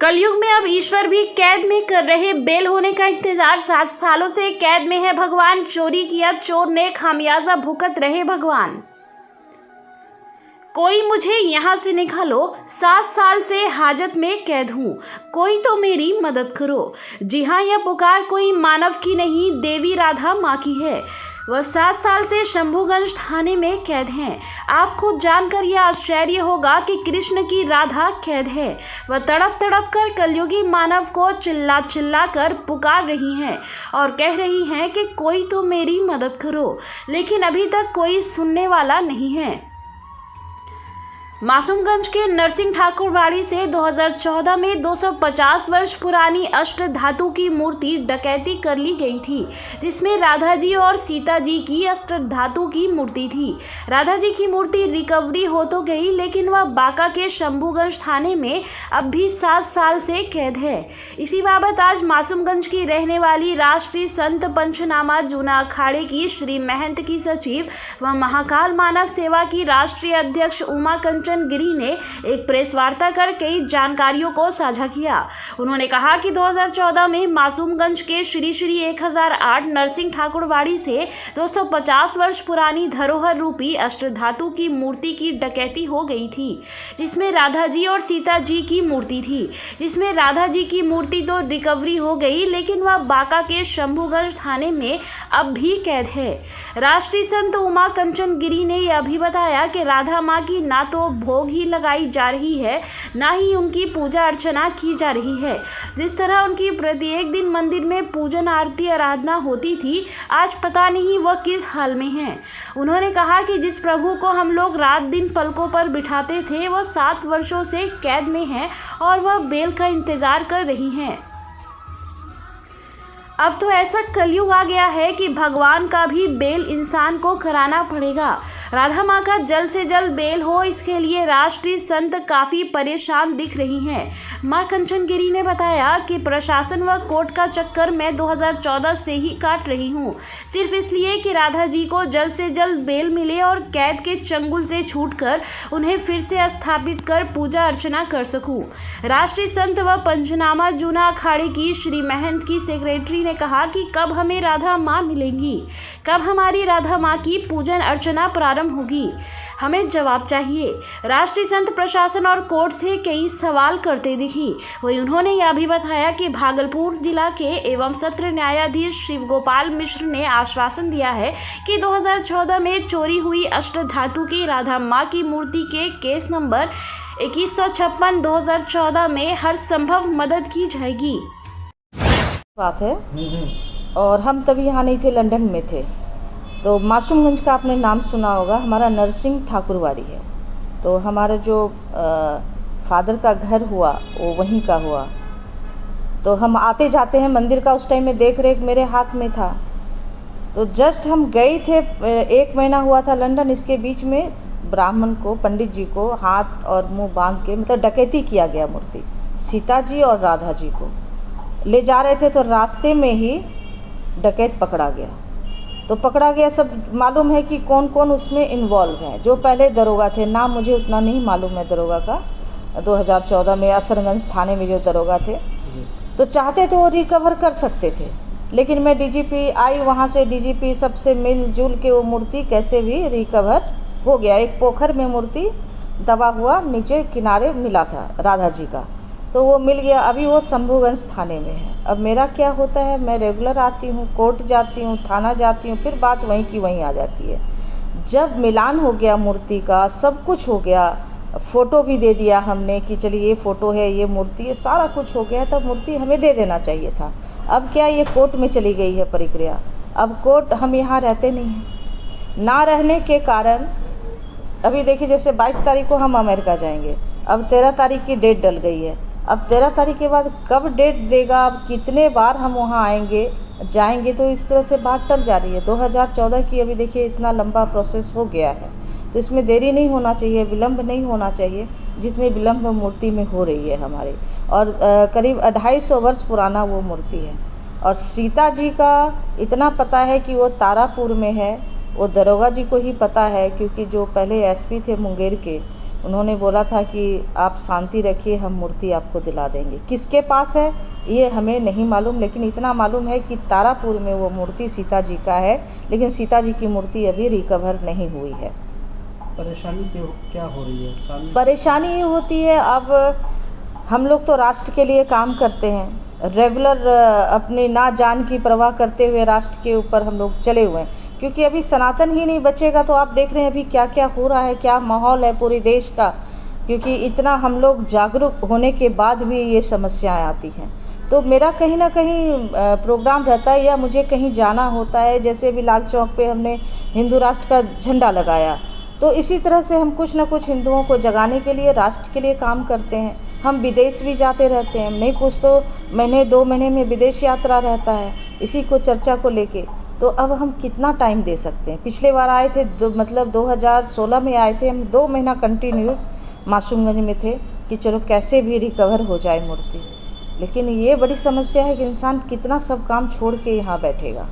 कलयुग में अब ईश्वर भी कैद में कर रहे बेल होने का इंतजार। 7 सालों से कैद में है भगवान। चोरी किया चोर ने, खामियाजा भुगत रहे भगवान। कोई मुझे यहाँ से निकालो, 7 साल से हाजत में कैद हूँ, कोई तो मेरी मदद करो। जी हाँ, यह पुकार कोई मानव की नहीं, देवी राधा माँ की है। वह 7 साल से शंभूगंज थाने में कैद हैं। आपको जानकर यह आश्चर्य होगा कि कृष्ण की राधा कैद है। वह तड़प तड़प कर कलयुगी मानव को चिल्ला चिल्ला कर पुकार रही हैं और कह रही हैं कि कोई तो मेरी मदद करो, लेकिन अभी तक कोई सुनने वाला नहीं है। मासूमगंज के नरसिंह ठाकुरवाड़ी से 2014 में 250 वर्ष पुरानी अष्ट धातु की मूर्ति डकैती कर ली गई थी, जिसमें राधा जी और सीता जी की अष्ट धातु की मूर्ति थी। राधा जी की मूर्ति रिकवरी हो तो गई, लेकिन वह बांका के शंभूगंज थाने में अब भी 7 साल से कैद है। इसी बाबत आज मासूमगंज की रहने वाली राष्ट्रीय संत पंचनामा जूना अखाड़े की श्री महंत की सचिव व महाकाल मानव सेवा की राष्ट्रीय अध्यक्ष उमा कंचन गिरी ने एक प्रेस वार्ता कर कई जानकारियों को साझा किया। उन्होंने कहा कि 2014 में मासूमगंज के श्री श्री 1008 नरसिंह ठाकुरवाड़ी से 250 वर्ष पुरानी धरोहर रूपी अष्टधातु की मूर्ति की डकैती हो गई थी, जिसमें राधा जी और सीता जी की मूर्ति थी। जिसमें राधा जी की मूर्ति तो रिकवरी हो गई, लेकिन वह बांका के शंभूगंज थाने में अब भी कैद है। राष्ट्रीय संत उमा कंचन गिरी ने यह भी बताया कि राधा माँ की ना तो भोग ही लगाई जा रही है, ना ही उनकी पूजा अर्चना की जा रही है। जिस तरह उनकी प्रत्येक दिन मंदिर में पूजन आरती आराधना होती थी, आज पता नहीं वह किस हाल में है। उन्होंने कहा कि जिस प्रभु को हम लोग रात दिन पलकों पर बिठाते थे, वह 7 वर्षों से कैद में है और वह बेल का इंतजार कर रही हैं। अब तो ऐसा कलयुग आ गया है कि भगवान का भी बेल इंसान को कराना पड़ेगा। राधा माँ का जल्द से जल्द बेल हो, इसके लिए राष्ट्रीय संत काफ़ी परेशान दिख रही हैं। माँ कंचन गिरी ने बताया कि प्रशासन व कोर्ट का चक्कर मैं 2014 से ही काट रही हूँ, सिर्फ इसलिए कि राधा जी को जल्द से जल्द बेल मिले और कैद के चंगुल से छूटकर उन्हें फिर से स्थापित कर पूजा अर्चना कर सकूँ। राष्ट्रीय संत व पंचनामा जूना अखाड़े की श्री महंत की सेक्रेटरी ने कहा कि कब हमें राधा माँ मिलेंगी, कब हमारी राधा माँ की पूजन अर्चना प्रारंभ होगी, हमें जवाब चाहिए। राष्ट्रीय संत प्रशासन और कोर्ट से कई सवाल करते दिखी। वही उन्होंने यह भी बताया कि भागलपुर जिला के एवं सत्र न्यायाधीश शिव गोपाल मिश्र ने आश्वासन दिया है कि 2014 में चोरी हुई अष्ट धातु की राधा माँ की मूर्ति के केस नंबर 2156/2014 में हर संभव मदद की जाएगी। बात है। और हम तभी यहाँ नहीं थे, लंदन में थे। तो मासूमगंज का आपने नाम सुना होगा, हमारा नरसिंह ठाकुरवाड़ी है। तो हमारा जो फादर का घर हुआ वो वहीं का हुआ। तो हम आते जाते हैं मंदिर का, उस टाइम में देख रेख मेरे हाथ में था। तो जस्ट हम गए थे, 1 महीना हुआ था लंदन। इसके बीच में ब्राह्मण को, पंडित जी को हाथ और मुंह बांध के मतलब डकैती किया गया। मूर्ति सीता जी और राधा जी को ले जा रहे थे, तो रास्ते में ही डकैत पकड़ा गया। तो पकड़ा गया, सब मालूम है कि कौन कौन उसमें इन्वॉल्व हैं। जो पहले दरोगा थे, नाम मुझे उतना नहीं मालूम है दरोगा का, 2014 में असरगंज थाने में जो दरोगा थे, तो चाहते तो वो रिकवर कर सकते थे। लेकिन मैं डीजीपी आई, वहाँ से डीजीपी सबसे मिलजुल के वो मूर्ति कैसे भी रिकवर हो गया। एक पोखर में मूर्ति दबा हुआ नीचे किनारे मिला था राधा जी का, तो वो मिल गया। अभी वो शंभूगंज थाने में है। अब मेरा क्या होता है, मैं रेगुलर आती हूँ, कोर्ट जाती हूँ, थाना जाती हूँ, फिर बात वहीं की वहीं आ जाती है। जब मिलान हो गया मूर्ति का, सब कुछ हो गया, फ़ोटो भी दे दिया हमने कि चलिए ये फ़ोटो है, ये मूर्ति है, सारा कुछ हो गया, तब मूर्ति हमें दे देना चाहिए था। अब क्या, ये कोर्ट में चली गई है प्रक्रिया। अब कोर्ट, हम यहाँ रहते नहीं हैं, ना रहने के कारण अभी देखिए जैसे 22 तारीख को हम अमेरिका जाएंगे, अब 13 तारीख की डेट डल गई है। अब 13 तारीख के बाद कब डेट देगा, अब कितने बार हम वहाँ आएंगे जाएंगे, तो इस तरह से बात टल जा रही है। 2014 की अभी देखिए इतना लंबा प्रोसेस हो गया है, तो इसमें देरी नहीं होना चाहिए, विलम्ब नहीं होना चाहिए, जितनी विलम्ब मूर्ति में हो रही है हमारी। और करीब 250 वर्ष पुराना वो मूर्ति है। और सीता जी का इतना पता है कि वो तारापुर में है, वो दरोगा जी को ही पता है, क्योंकि जो पहले एसपी थे मुंगेर के, उन्होंने बोला था कि आप शांति रखिए, हम मूर्ति आपको दिला देंगे। किसके पास है ये हमें नहीं मालूम, लेकिन इतना मालूम है कि तारापुर में वो मूर्ति सीता जी का है, लेकिन सीता जी की मूर्ति अभी रिकवर नहीं हुई है। परेशानी क्या हो रही है? परेशानी ये होती है, अब हम लोग तो राष्ट्र के लिए काम करते हैं, रेगुलर अपनी ना जान की परवाह करते हुए राष्ट्र के ऊपर हम लोग चले हुए हैं, क्योंकि अभी सनातन ही नहीं बचेगा तो आप देख रहे हैं अभी क्या क्या हो रहा है, क्या माहौल है पूरे देश का, क्योंकि इतना हम लोग जागरूक होने के बाद भी ये समस्याएं आती हैं। तो मेरा कहीं ना कहीं प्रोग्राम रहता है या मुझे कहीं जाना होता है, जैसे अभी लाल चौक पे हमने हिंदू राष्ट्र का झंडा लगाया, तो इसी तरह से हम कुछ ना कुछ हिंदुओं को जगाने के लिए राष्ट्र के लिए काम करते हैं। हम विदेश भी जाते रहते हैं, नहीं कुछ तो महीने 2 महीने में विदेश यात्रा रहता है इसी को चर्चा को लेके। तो अब हम कितना टाइम दे सकते हैं? पिछले बार आए थे 2016 में आए थे हम, 2 महीना कंटिन्यूस मासूमगंज में थे कि चलो कैसे भी रिकवर हो जाए मूर्ति, लेकिन ये बड़ी समस्या है कि इंसान कितना सब काम छोड़ के यहाँ बैठेगा।